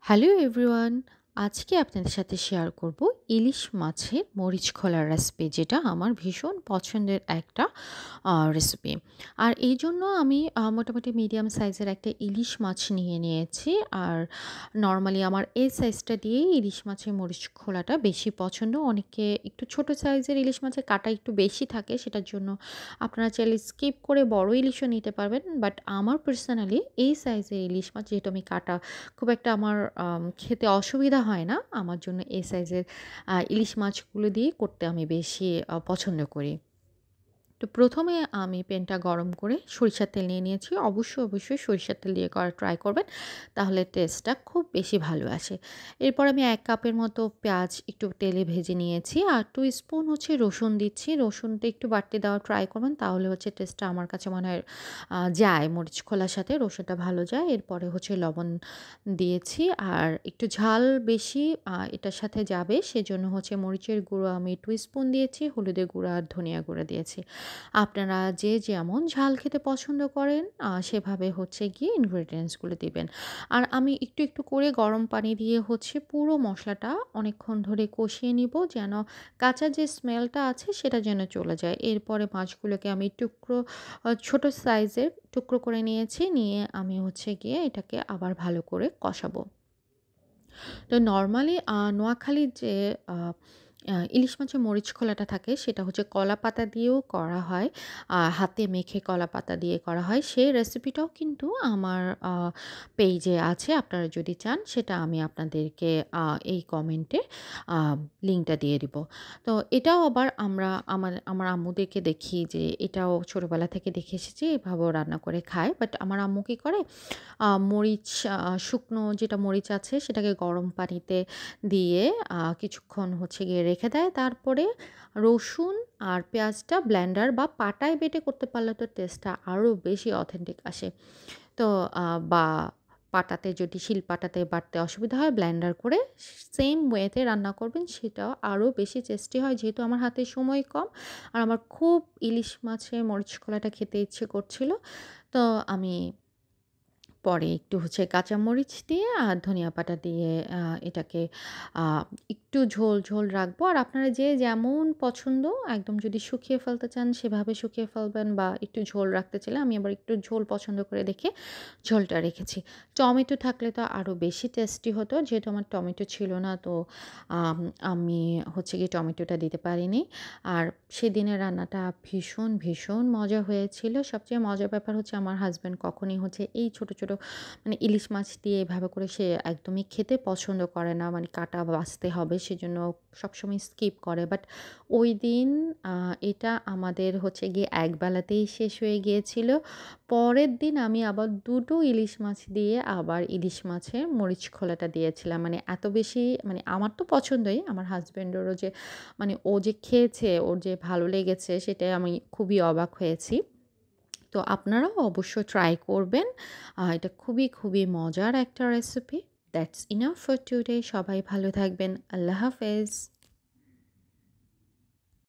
Hello everyone, আজকে আপনাদের সাথে শেয়ার করব ইলিশ মাছের মরিচ খোলার রেসিপি, যেটা আমার ভীষণ পছন্দের একটা রেসিপি। আর এই জন্য আমি মোটামুটি মিডিয়াম সাইজের একটা ইলিশ মাছ নিয়ে নিয়েছি। আর নর্মালি আমার এই সাইজটা দিয়েই ইলিশ মাছের মরিচ খোলাটা বেশি পছন্দ। অনেকে একটু ছোট সাইজের ইলিশ মাছের কাঁটা একটু বেশি থাকে, সেটার জন্য আপনারা চাইলে স্কিপ করে বড় ইলিশও নিতে পারবেন। বাট আমার পার্সোনালি এই সাইজের ইলিশ মাছ, যেহেতু আমি কাটা খুব একটা আমার খেতে অসুবিধা হয় না, আমার জন্য এই সাইজের ইলিশ মাছগুলো দিয়ে করতে আমি বেশি পছন্দ করি। তো প্রথমে আমি প্যানটা গরম করে সরিষার তেল নিয়ে নিয়েছি। অবশ্যই সরিষার তেল দিয়ে করা ট্রাই করবেন, তাহলে টেস্টটা খুব বেশি ভালো আসে। এরপর আমি ১ কাপের মতো পেঁয়াজ একটু তেলে ভেজে নিয়েছি। আর ২ স্পুন হচ্ছে রসুন দিচ্ছি। রসুনটা একটু বাড়তি দেওয়ার ট্রাই করবেন, তাহলে হচ্ছে টেস্টটা আমার কাছে মনে হয় যায় মরিচ খোলার সাথে রসুনটা ভালো যায়। এরপরে হচ্ছে লবণ দিয়েছি। আর একটু ঝাল বেশি এটার সাথে যাবে, সেজন্য হচ্ছে মরিচের গুঁড়ো আমি ২ স্পুন দিয়েছি, হলুদের গুঁড়া আর ধনিয়া গুঁড়া দিয়েছি। আপনারা যে যেমন ঝাল খেতে পছন্দ করেন সেভাবে হচ্ছে গিয়ে ইনগ্রেডিয়েন্টসগুলো দিবেন। আর আমি একটু করে গরম পানি দিয়ে হচ্ছে পুরো মশলাটা অনেকক্ষণ ধরে কষিয়ে নিব, যেন কাঁচা যে স্মেলটা আছে সেটা যেন চলে যায়। এরপরে মাছগুলোকে আমি ছোট সাইজের টুকরো করে নিয়েছি। নিয়ে আমি হচ্ছে গিয়ে এটাকে আবার ভালো করে কষাবো। তো নরমালি নোয়াখালীর যে আ আ ইলিশ মাছের মরিচ খোলাটা থাকে, সেটা হচ্ছে কলাপাতা দিয়েও করা হয়। হাতে মেখে কলাপাতা দিয়ে করা হয়। সেই রেসিপিটাও কিন্তু আমার আ পেইজে আছে। আপনারা যদি চান সেটা আমি আপনাদেরকে আ এই কমেন্টে আ লিঙ্কটা দিয়ে দিব। তো এটাও আবার আমার আম্মুদেরকে দেখি যে এটাও ছোটবেলা থেকে দেখে এসেছি, এভাবেও রান্না করে খায়। বাট আমার আম্মু কি করে, মরিচ শুকনো যেটা মরিচ আছে সেটাকে গরম পানিতে দিয়ে কিছুক্ষণ হচ্ছে গিয়ে রেখে দেয়। তারপরে রসুন আর পেঁয়াজটা ব্লেন্ডার বা পাটায় বেটে করতে পারলে তো টেস্টটা আরও বেশি অথেন্টিক আসে। তো বা পাটাতে, যদি শিলপাটাতে বাটতে অসুবিধা হয়, ব্লেন্ডার করে সেম ওয়েতে রান্না করবেন, সেটাও আরও বেশি টেস্টি হয়। যেহেতু আমার হাতে সময় কম আর আমার খুব ইলিশ মাছের মরিচ কলাটা খেতে ইচ্ছে করছিল, তো আমি পরে একটু হচ্ছে কাঁচামরিচ দিয়ে আর ধনিয়া পাতা দিয়ে এটাকে আ একটু ঝোল রাখবো। আর আপনারা যে যেমন পছন্দ, একদম যদি শুকিয়ে ফেলতে চান সেভাবে শুকিয়ে ফেলবেন, বা একটু ঝোল রাখতে চাইলে, আমি আবার একটু ঝোল পছন্দ করে দেখে ঝোলটা রেখেছি। টমেটো থাকলে তো আরও বেশি টেস্টি হতো। যেহেতু আমার টমেটো ছিল না, তো আমি হচ্ছে গিয়ে টমেটোটা দিতে পারিনি। আর সেদিনের রান্নাটা ভীষণ মজা হয়েছিল। সবচেয়ে মজার ব্যাপার হচ্ছে, আমার হাসব্যান্ড কখনই হচ্ছে এই ছোট মানে ইলিশ মাছ দিয়ে এভাবে করে সে একদমই খেতে পছন্দ করে না। মানে কাটা বাছতে হবে, সেজন্য সবসময় স্কিপ করে। বাট ওইদিন আ এটা আমাদের হচ্ছে গিয়ে একবেলাতেই শেষ হয়ে গিয়েছিল। পরের দিন আমি আবার ২ টো ইলিশ মাছ দিয়ে আবার ইলিশ মাছের মরিচ খোলাটা দিয়েছিলাম। মানে এত বেশি, মানে আমার তো পছন্দই, আমার হাসব্যান্ডেরও যে, মানে ও যে খেয়েছে, ওর যে ভালো লেগেছে, সেটাই আমি খুবই অবাক হয়েছি। তো আপনারাও অবশ্যই ট্রাই করবেন। এটা খুবই মজার একটা recipe. That's enough for today. সবাই ভালো থাকবেন। আল্লাহ হাফেজ।